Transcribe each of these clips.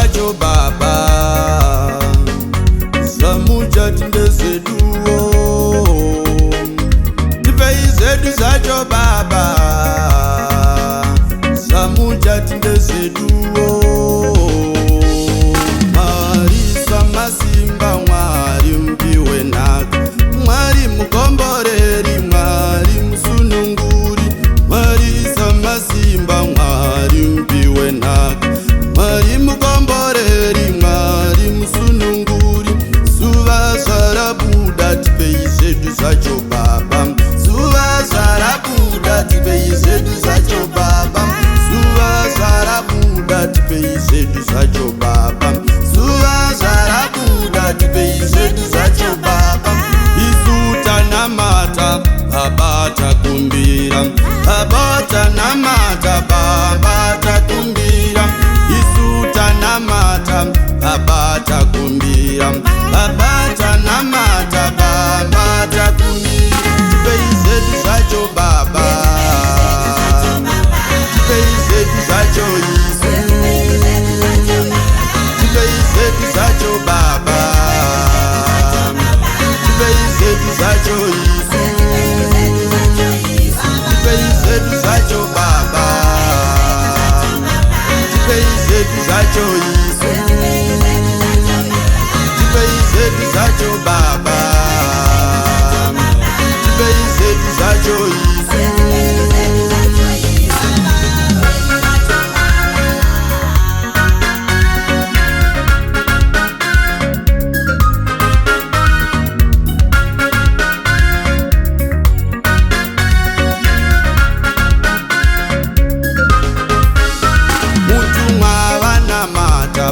zvacho Baba, zvamuchati ndezveduwo. Tipei zvedu zvacho Baba, zvamuchati ndezveduwo. Mwari Samasimba, Mwari mupiwe nhaka, Mwari mukomboreri, Mwari musununguri, Mwari Samasimba, Mwari mupiwe nhaka, Mwari mukomboreri, Mwari musununguri. Zuva zvarabuda, tipei zvedu zvacho Baba, zuva zvarabuda, tipei zvedu zvacho Baba, zuva zvarabuda, tipei zvedu zvacho Baba, zuva zvarabuda, tipei zvedu zvacho Baba. Isu tanamata Baba, takumbira Baba, tanamata Baba, takumbira. Isu tanamata Baba, takumbira Baba, tanamata Baba, takumbira. Tipei zvedu zvacho Baba, tipei zvedu zvacho Yesu, tipei zvedu zvacho Baba, tipei zvedu zvacho Yesu, tipei zvedu zvacho Baba, tipei zvedu zvacho Yesu, tipei zvedu zvacho Baba, tipei zvedu zvacho Yesu.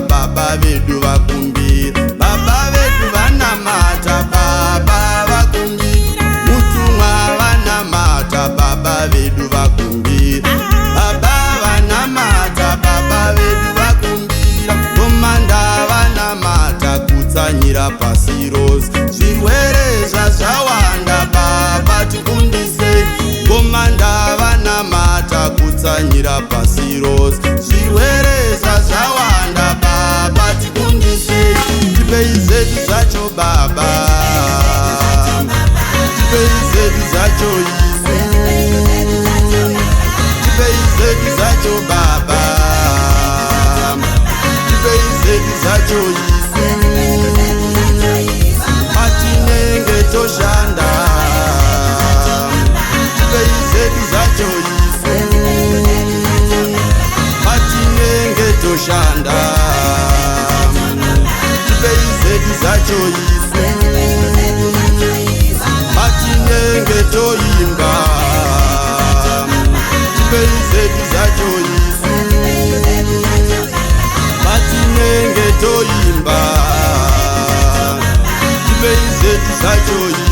Baba vedu vakumbira, Baba vedu vanamata, Baba vakumbira. Mutumwa vanamata, Baba vedu vakumbira, Baba vanamata, Baba vedu vakumbira. Komanda vanamata, kutsanyira pasi rose, zvirwere zvazvawanda Baba tikundise. Komanda vanamata, kutsanyira pasi rose, zvirwere zvazvawanda Baba tikundise. Tipei zvedu zvacho Baba, tipei zvedu zvacho Yesu, tipei zvedu zvacho Baba, tipei zvedu zvacho Yesu. Patinenge toshanda, tipei zvedu zvacho Yesu, patinenge toshanda, tipei zvedu zvacho Yesu, patinenge toimba, tipei zvedu zvacho Yesu, patinenge toimba, tipei zvedu zvacho Yesu.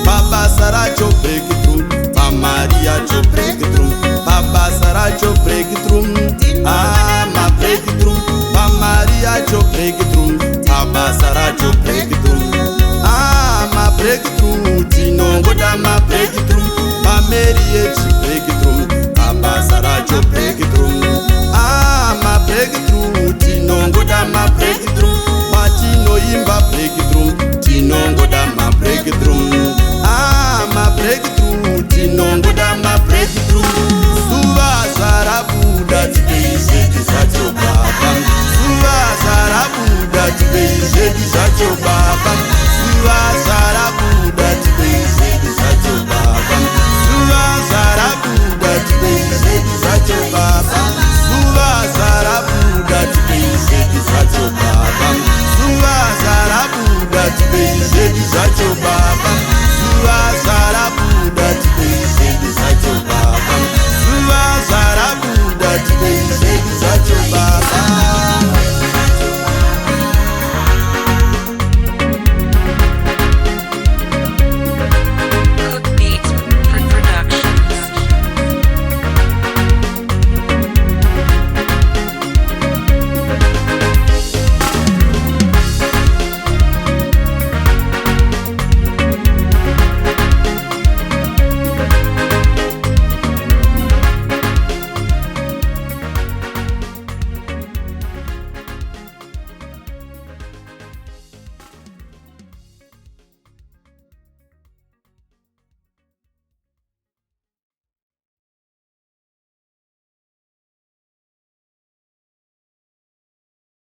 Baba Saracho breakthrough, Maria cho breakthrough, Baba Saracho breakthrough.